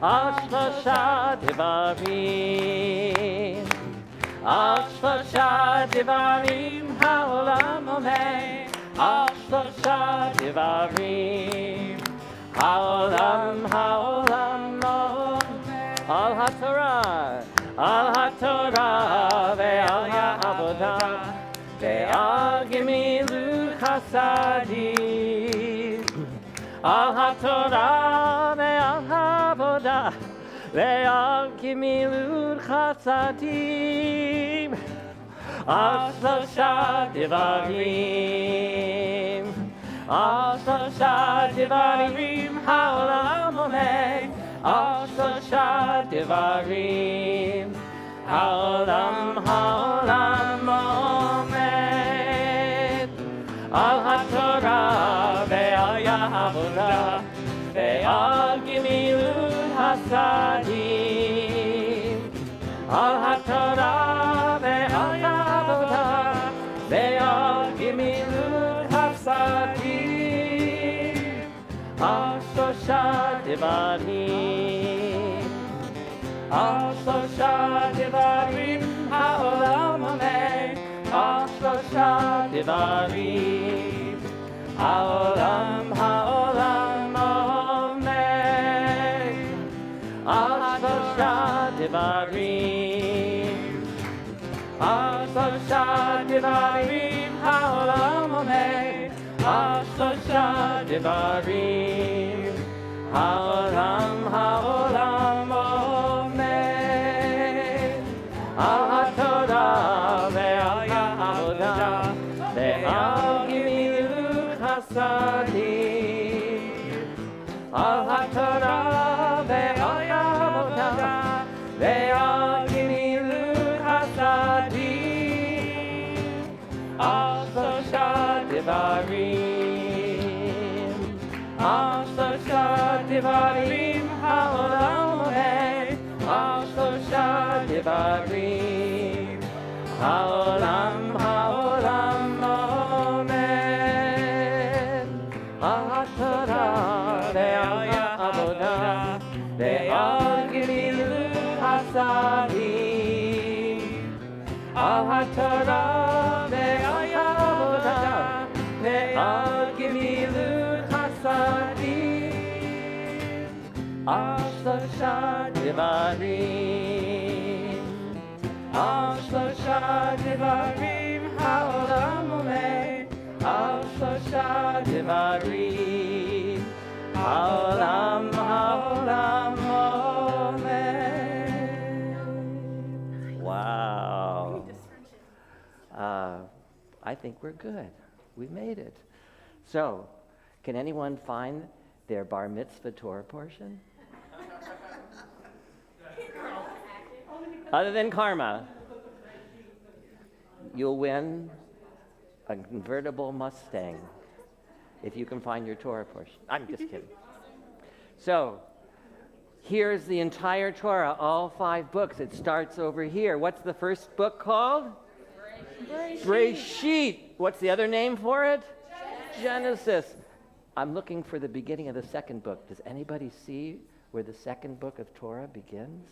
על שלושה דברים, על שלושה דברים העולם עומד, על שלושה דברים העולם עומד, על התורה ועל העבודה ועל גמילות חסדים, על התורה ועל העבודה ועל גמילות חסדים, על שלושה דברים, על שלושה דברים העולם עומד, על שלושה דברים העולם עומד, על התורה ועל העבודה ועל גמילות חסדים, על התורה ועל העבודה ועל גמילות חסדים, על שלושה דברים, על שלושה דברים העולם עומד, על שלושה דברים העולם עומד, על שלושה דברים, על שלושה דברים העולם עומד, על שלושה דברים העולם עומד, על התורה ועל העבודה ועל גמילות חסדים, על התורה ועל העבודה ועל גמילות חסדים, על שלושה דברים, על שלושה דברים העולם עומד, על שלושה דברים העולם עומד, על התורה ועל העבודה ועל גמילות חסדים, על התורה ועל העבודה ועל גמילות חסדים, על שלושה דברים, על שלושה דברים העולם עומד, על שלושה דברים העולם עומד. Wow. I think we're good. We made it. So, can anyone find their bar mitzvah Torah portion? Other than karma, you'll win a convertible Mustang if you can find your Torah portion. I'm just kidding. So, here's the entire Torah, all 5 books. It starts over here. What's the first book called? Breshit. What's the other name for it? Genesis. I'm looking for the beginning of the second book. Does anybody see where the second book of Torah begins?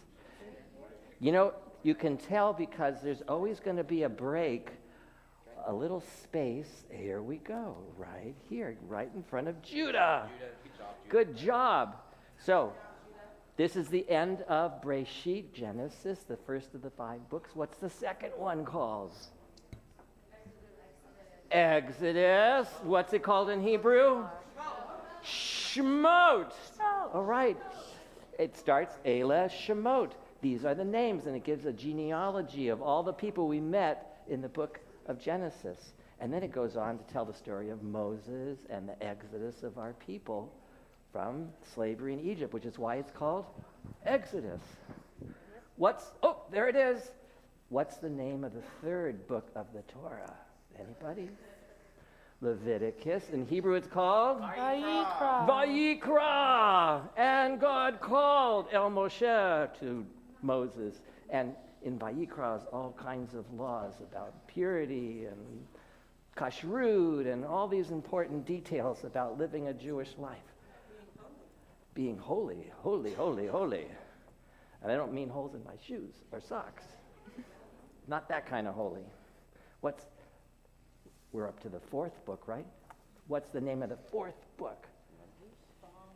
You know, you can tell because there's always going to be a break, a little space. Here we go, right here, right in front of Judah. Good job. So, this is the end of Breshit, Genesis, the first of the 5 books. What's the second one called? Exodus. What's it called in Hebrew? Shemot. All right. It starts Elah Shemot. These are the names, and it gives a genealogy of all the people we met in the book of Genesis. And then it goes on to tell the story of Moses and the exodus of our people from slavery in Egypt, which is why it's called Exodus. There it is. What's the name of the third book of the Torah? Anybody? Leviticus. In Hebrew it's called? Vayikra. And God called El Moshe to Moses. And in Vayikra is all kinds of laws about purity and kashrut and all these important details about living a Jewish life. being holy, holy, holy, holy. And I don't mean holes in my shoes or socks. Not that kind of holy. We're up to the fourth book, right? What's the name of the fourth book?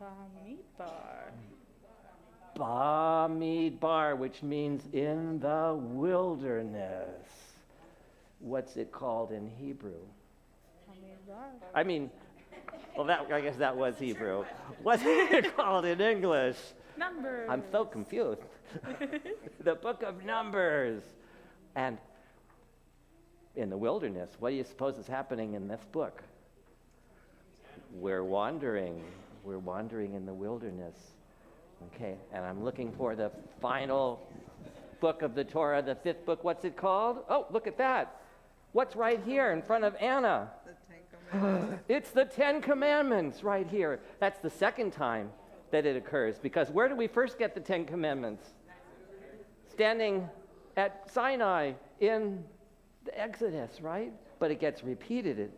Bamidbar. Bamidbar, which means in the wilderness. What's it called in Hebrew? Bamidbar. I guess that was Hebrew. What's it called in English? Numbers. I'm so confused. The book of Numbers. And in the wilderness, what do you suppose is happening in this book? We're wandering. We're wandering in the wilderness. Okay, and I'm looking for the final book of the Torah, the fifth book. What's it called? Oh, look at that. What's right here in front of Anna? The Ten Commandments. It's the Ten Commandments right here. That's the second time that it occurs, because where do we first get the Ten Commandments? Standing at Sinai in the Exodus, right? But it gets repeated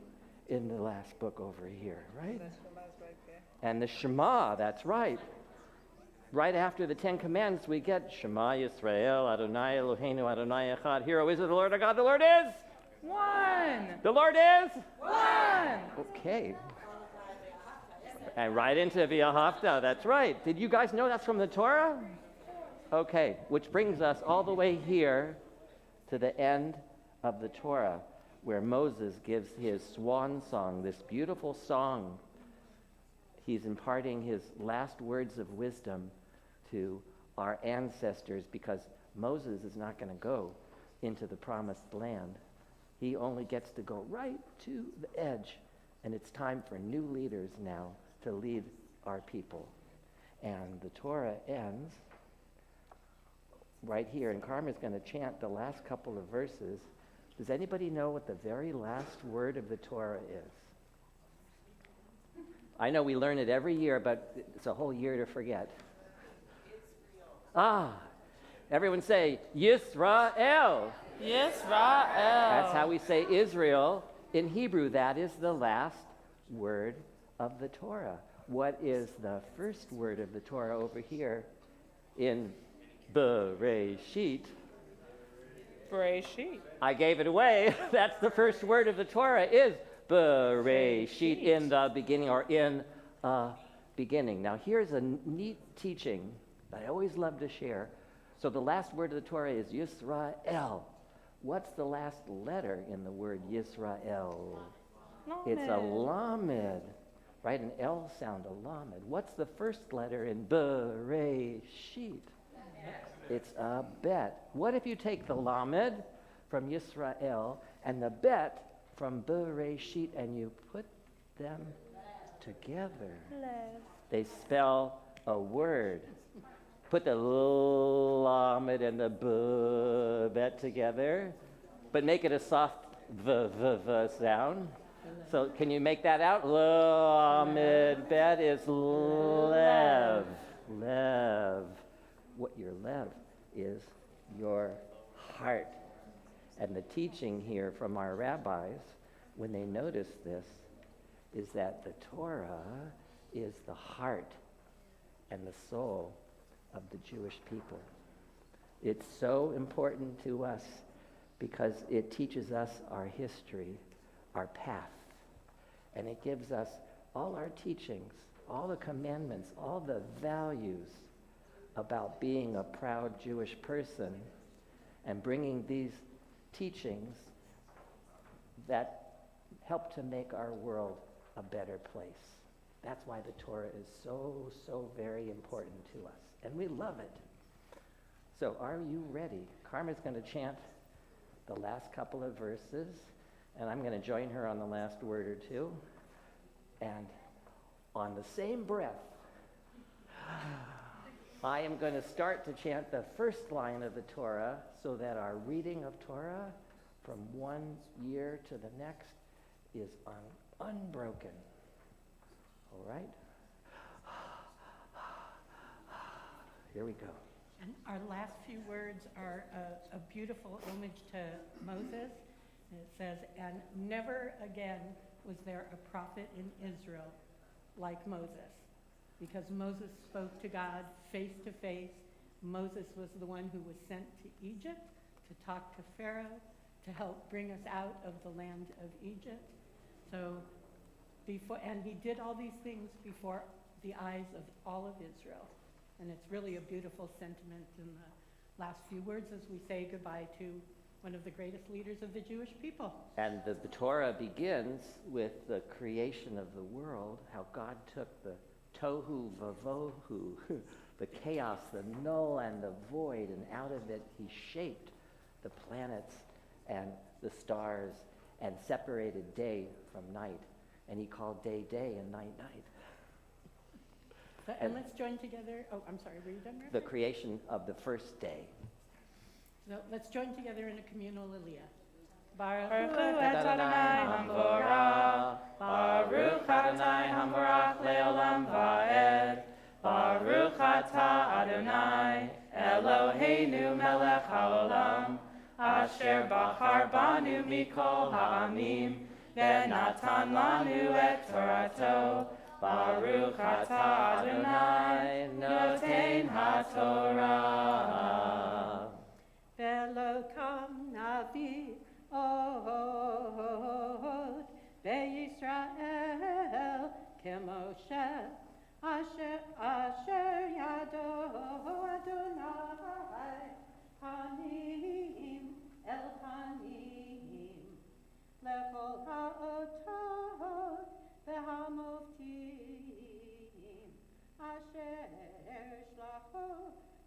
in the last book over here, right? That's the last right there. And the Shema, that's right. Right after the Ten Commandments, we get Shema Yisrael, Adonai Eloheinu, Adonai Echad. Hear, O Israel, the Lord our God, the Lord is? One. The Lord is? One. Okay. And right into V'ahavta, that's right. Did you guys know that's from the Torah? Okay, which brings us all the way here to the end of the Torah, where Moses gives his swan song, this beautiful song. He's imparting his last words of wisdom to our ancestors, because Moses is not going to go into the promised land. He only gets to go right to the edge, and it's time for new leaders now to lead our people. And the Torah ends right here, and Carmen's going to chant the last couple of verses. Does anybody know what the very last word of the Torah is? I know we learn it every year, but it's a whole year to forget. Everyone say, Yisrael. Yisrael. That's how we say Israel in Hebrew. That is the last word of the Torah. What is the first word of the Torah over here in Bereshit? Bereshit. I gave it away. That's the first word of the Torah is Bereshit, in the beginning, or in beginning. Now here's a neat teaching that I always love to share. So the last word of the Torah is Yisrael. What's the last letter in the word Yisrael? It's a lamed, right? An L sound, a lamed. What's the first letter in Bereshit? It's a bet. What if you take the lamed from Yisrael and the bet from Bereshit and you put them together? They spell a word. Put the lamed and the bet together, but make it a soft v sound. So can you make that out? Lamed bet is lev. Lev. What your lev is your heart. And the teaching here from our rabbis, when they notice this, is that the Torah is the heart and the soul of the Jewish people. It's so important to us because it teaches us our history, our path, and it gives us all our teachings, all the commandments, all the values about being a proud Jewish person, and bringing these teachings that help to make our world a better place. That's why the Torah is so, so very important to us. And we love it. So are you ready? Carmen's going to chant the last couple of verses, and I'm going to join her on the last word or two. And on the same breath, I am going to start to chant the first line of the Torah so that our reading of Torah from one year to the next is unbroken. All right? Here we go. And our last few words are a beautiful homage to Moses. And it says, and never again was there a prophet in Israel like Moses. because Moses spoke to God face to face. Moses was the one who was sent to Egypt to talk to Pharaoh, to help bring us out of the land of Egypt. So and he did all these things before the eyes of all of Israel. And it's really a beautiful sentiment in the last few words as we say goodbye to one of the greatest leaders of the Jewish people. And the Torah begins with the creation of the world, how God took the tohu vavohu, the chaos, the null and the void, and out of it he shaped the planets and the stars and separated day from night. And he called day day and night night. And let's join together. Oh, I'm sorry, were you done, Reverend? The creation of the first day. So let's join together in a communal aliyah. Baruch hu et Adonai Hamvorach, Baruch Adonai Hamvorach le'olam va'ed, Baruch atah Adonai, Eloheinu melech haolam, asher bachar banu mikol ha'amim, ve'natan lanu et Torato, Baruch atah Adonai, noten ha'Torah. Velo kam navi od beYisrael kemoshe asher yado Adonai panim el panim lechol ha'otot vehamoftim asher shlacho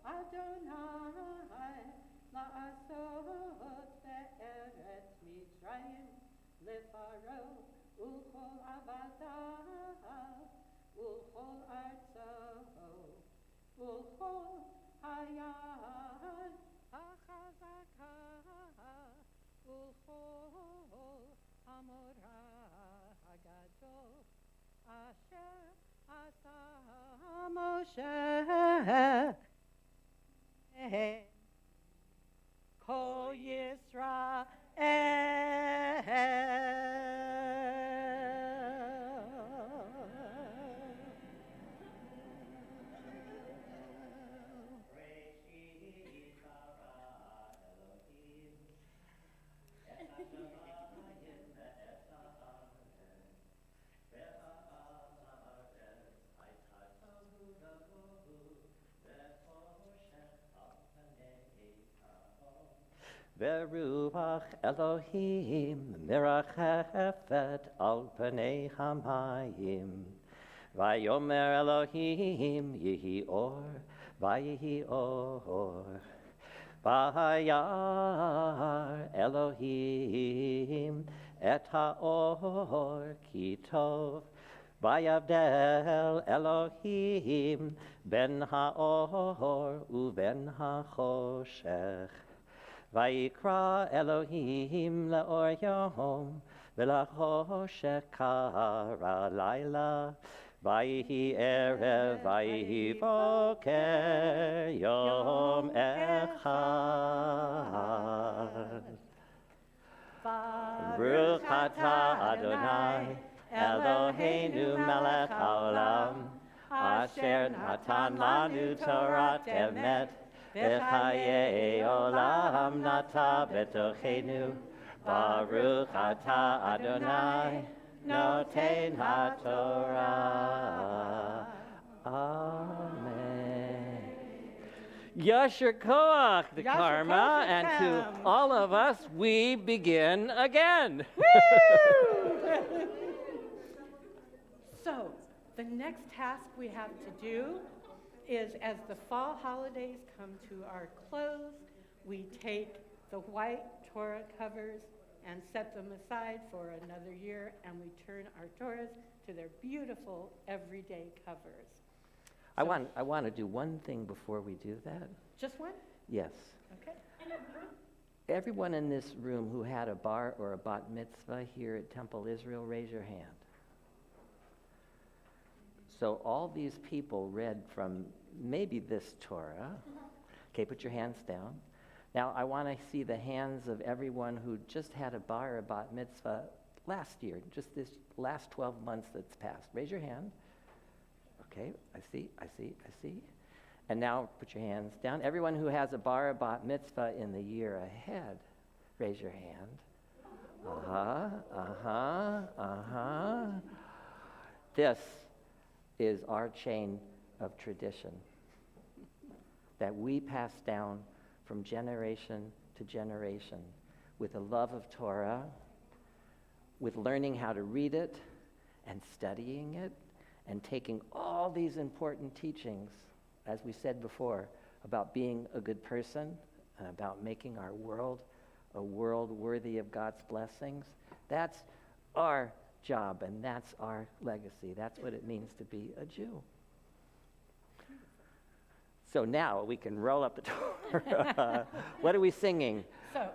Adonai la'asot be'eretz Mitzrayim leFaro u'chol avadav u'chol artzo u'chol hayad ha'chazaka u'chol hamorah hagadol asher asa Moshe Kol Yisrael. Veruach Elohim mirachefet al panei hamayim. Vayomer Elohim yihi or, vayihi or. Vayar Elohim et haor ki tov. Vayavdel Elohim ben haor uben hachoshech. Vayikra Elohim le'or yom v'lachoshech kara laila. Vayihi erev vayihi boker yom echad. Baruch atah Adonai Eloheinu melech haolam asher natan lanu Torat emet v'chayei olam nata betochenu. Baruch atah Adonai noten haTorah. Amen. Yasher Koach, the Yasher Karma, Koach, and to Hashem. all of us, we begin again. So, the next task we have to do is, as the fall holidays come to our close, we take the white Torah covers and set them aside for another year, and we turn our Torahs to their beautiful everyday covers. I want to do one thing before we do that. Just one? Yes. Okay. Everyone in this room who had a bar or a bat mitzvah here at Temple Israel, raise your hand. So all these people read from maybe this Torah. Okay, put your hands down. Now I want to see the hands of everyone who just had a bar or a bat mitzvah last year, just this last 12 months that's passed. Raise your hand. Okay, I see. And now put your hands down. Everyone who has a bar or bat mitzvah in the year ahead, raise your hand. This is our chain of tradition that we pass down from generation to generation with a love of Torah, with learning how to read it and studying it and taking all these important teachings, as we said before, about being a good person and about making our world a world worthy of God's blessings. That's our job and that's our legacy. That's what it means to be a Jew. So now we can roll up the Torah. What are we singing? So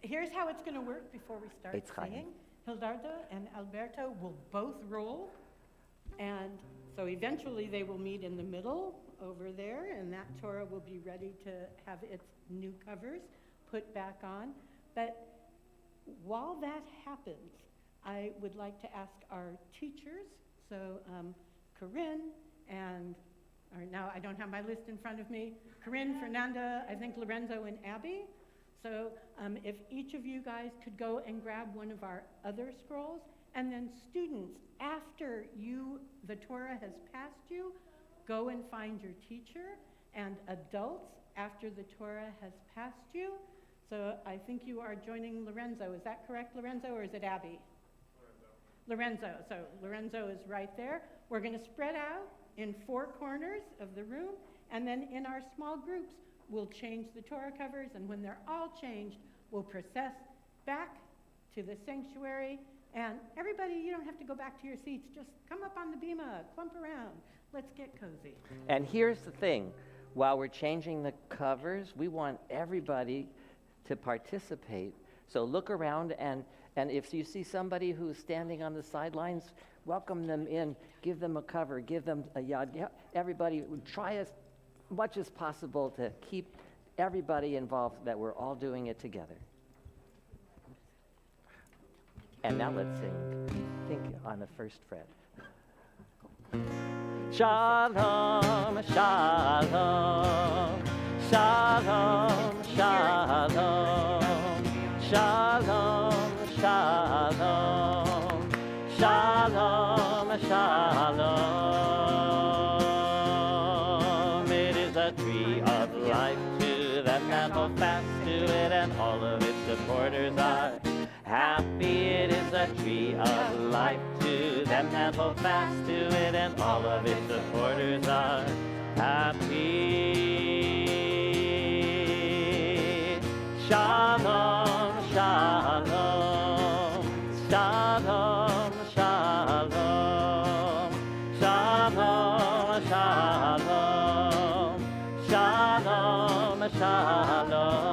here's how it's going to work before we start singing. Hildardo and Alberto will both roll, and so eventually they will meet in the middle over there, and that Torah will be ready to have its new covers put back on. But while that happens, I would like to ask our teachers, so Corinne and, or now I don't have my list in front of me, Corinne, Fernanda, I think Lorenzo and Abby. So if each of you guys could go and grab one of our other scrolls, and then students, after the Torah has passed you, go and find your teacher, and adults, after the Torah has passed you. So I think you are joining Lorenzo. Is that correct, Lorenzo, or is it Abby? Lorenzo. So Lorenzo is right there. We're going to spread out in 4 corners of the room, and then in our small groups, we'll change the Torah covers, and when they're all changed, we'll process back to the sanctuary. And everybody, you don't have to go back to your seats. Just come up on the bima, clump around. Let's get cozy. And here's the thing. While we're changing the covers, we want everybody to participate. So look around, and if you see somebody who's standing on the sidelines, welcome them in, give them a cover, give them a yad. Everybody, try as much as possible to keep everybody involved, that we're all doing it together. And now let's sing. Think on the first fret. Shalom, shalom, shalom, shalom, shalom, shalom, shalom, shalom. It is a tree of life to them that hold fast to it, and all of its supporters are happy. It is a tree of life to them that hold fast to it, and all of its supporters are happy. Shalom, shalom, shalom, shalom, shalom, shalom, shalom, shalom.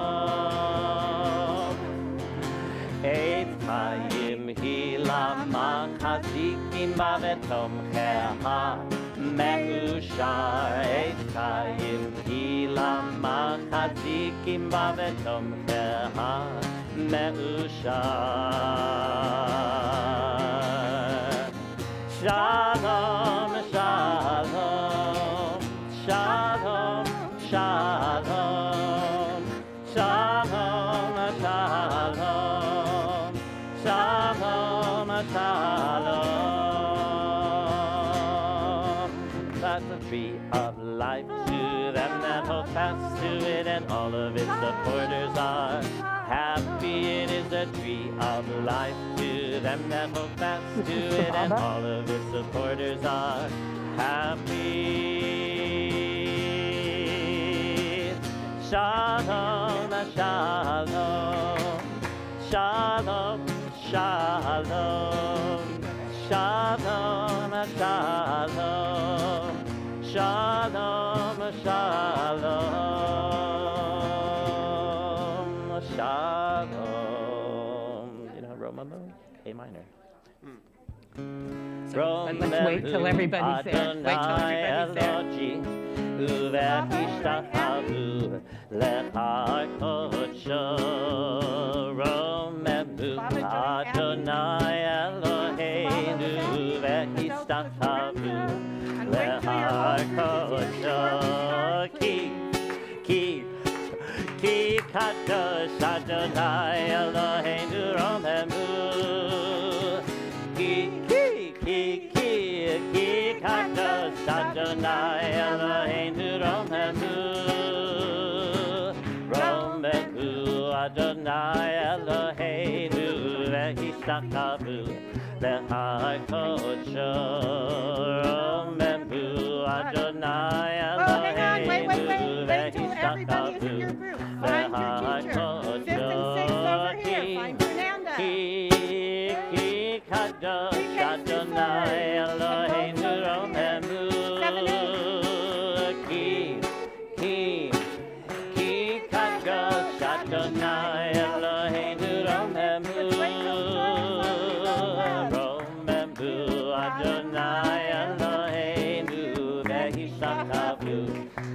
Eitz Chaim Hila Machazikim Bavetomcheha Me'ushar. Eitz Chaim Hila Machazikim Bavetomcheha Me'ushar. Shalom, shalom, shalom, shalom, shalom, shalom, shalom, shalom. That's a tree of life to them that hold fast to it, and all of its supporters are happy. It is a tree of life to them that hold fast to it, and all of its supporters are happy. Shalom, shalom, shalom, shalom, shalom, shalom, shalom, shalom, shalom. You know Roma mode? A minor. Let's wait till everybody's there. Wait till everybody's there. Adonai Eloheinu ve'istachava And wait till your whole group is here before we start, please. Ki kadosh Adonai Eloheinu romemu. Ki kadosh Adonai Eloheinu romemu. Romemu Adonai Eloheinu vehistakavu lehakodsho. Romemu Adonai Oh, hang on, wait till everybody is in vehistakavu. your group. Find your teacher. 5th and 6th over here. Find Fernanda. Ki kadosh Adonai Eloheinu romemu. Ki kadosh Adonai Eloheinu romemu. Romemu Adonai Eloheinu vehistakavu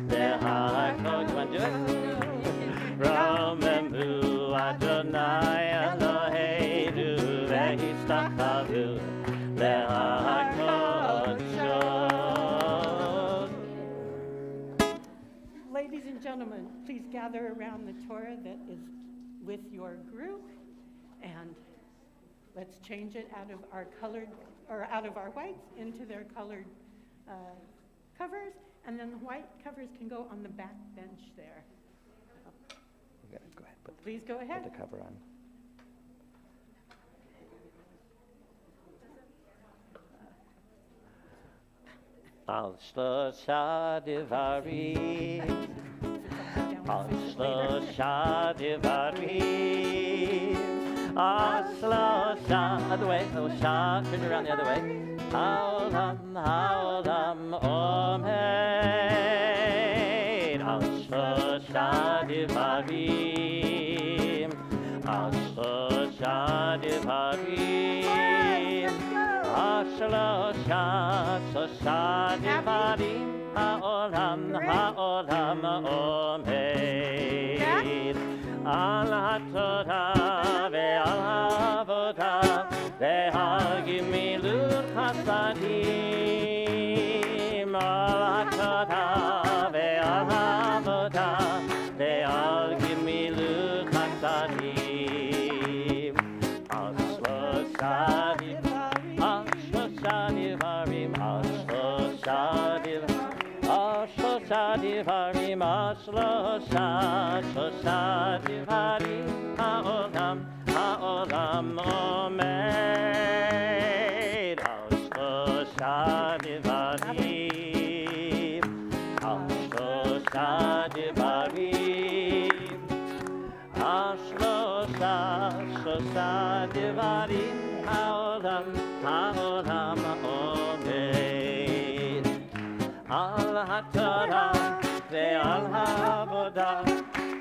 lehakod. You want to do it? Romemu Adonai Eloheinu vehistakavu lehakodsho. Ladies and gentlemen, please gather around the Torah that is with your group, and let's change it out of our colored, or out of our whites into their colored covers, and then the white covers can go on the back bench there. Go ahead, Please go ahead. put the cover on. Al shlosha divarim, al shlosha divarim, al shlosha. Other way, little sha. Turn around the other way. Haolam, haolam, omed. Al shlosha divarim, al shlosha divarim. Shlosha, shlosha divarim, haolam, haolam, omed. Al haTorah ve'al ha'avodah ve'al gemilut chasadim. Al haTorah ve'al ha'avodah ve'al gemilut chasadim. Al shlosha divarim, al shlosha divarim, al shlosha divarim, al shlosha divarim, haolam, haolam, omed. Al shlosha divarim, al shlosha divarim, al shlosha divarim, haolam, haolam, omed. Al haTorah ve'al ha'avodah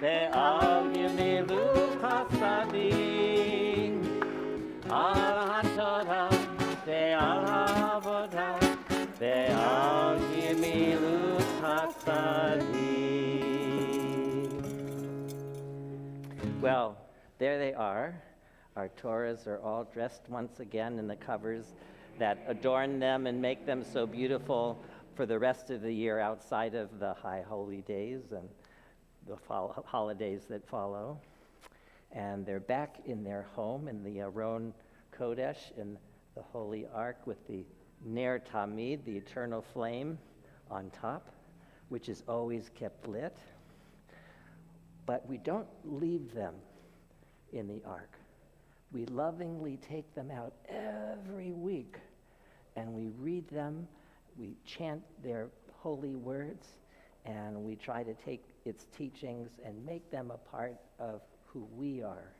ve'al gemilut chasadim. Al haTorah ve'al ha'avodah ve'al gemilut chasadim. Well, there they are. Our Torahs are all dressed once again in the covers that adorn them and make them so beautiful for the rest of the year outside of the high holy days and the holidays that follow. And they're back in their home in the Aron Kodesh, in the Holy Ark, with the Ner Tamid, the eternal flame, on top, which is always kept lit. But we don't leave them in the Ark. We lovingly take them out every week, and we read them, we chant their holy words, and we try to take its teachings and make them a part of who we are.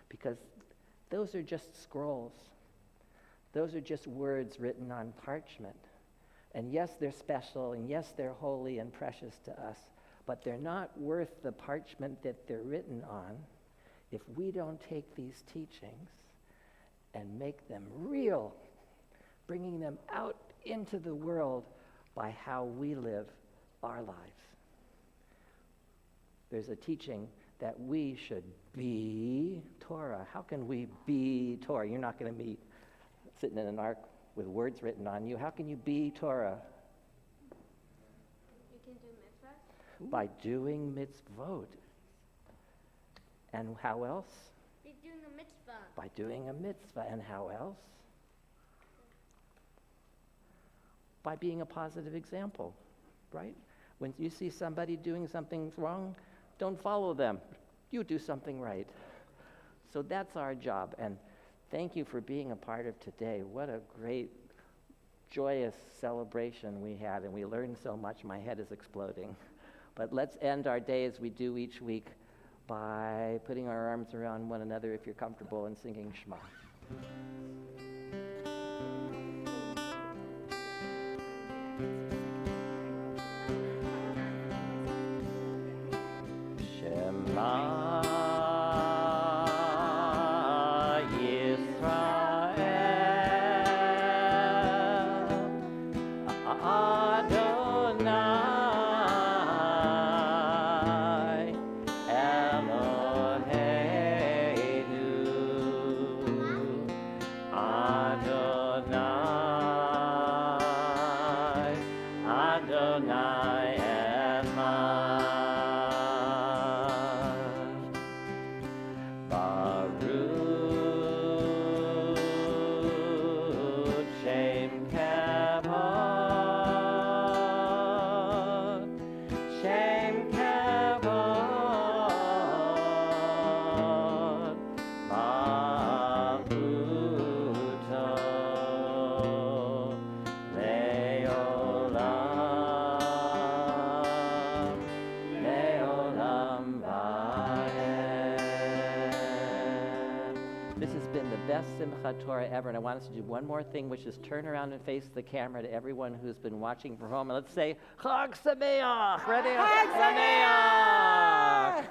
Because those are just scrolls. Those are just words written on parchment. And yes, they're special, and yes, they're holy and precious to us, but they're not worth the parchment that they're written on if we don't take these teachings and make them real, bringing them out into the world by how we live our lives. There's a teaching that we should be Torah. How can we be Torah? You're not going to be sitting in an ark with words written on you. How can you be Torah? You can do mitzvahs. By doing mitzvot. And how else? Be doing a mitzvah. By doing a mitzvah. And how else? By being a positive example, right? When you see somebody doing something wrong, don't follow them. You do something right. So that's our job. And thank you for being a part of today. What a great, joyous celebration we had. And we learned so much. My head is exploding. But let's end our day as we do each week by putting our arms around one another if you're comfortable and singing Shema. Shema Yisrael Adonai Eloheinu Adonai Adonai Echad Baruch Shem Kavod Shem Kavod Malchuto Leolam Leolam Vaed. This has been the best Simchat Torah ever, and I want us to do one more thing, which is turn around and face the camera to everyone who's been watching from home, and let's say, Chag Sameach! Ready? Chag Sameach!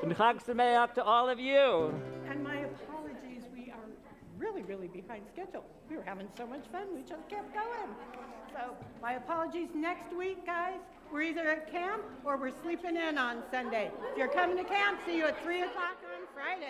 And Chag Sameach to all of you! And my apologies, we are really, really behind schedule. We were having so much fun, we just kept going. So my apologies. Next week, guys, we're either at camp or we're sleeping in on Sunday. If you're coming to camp, see you at 3 o'clock on Friday.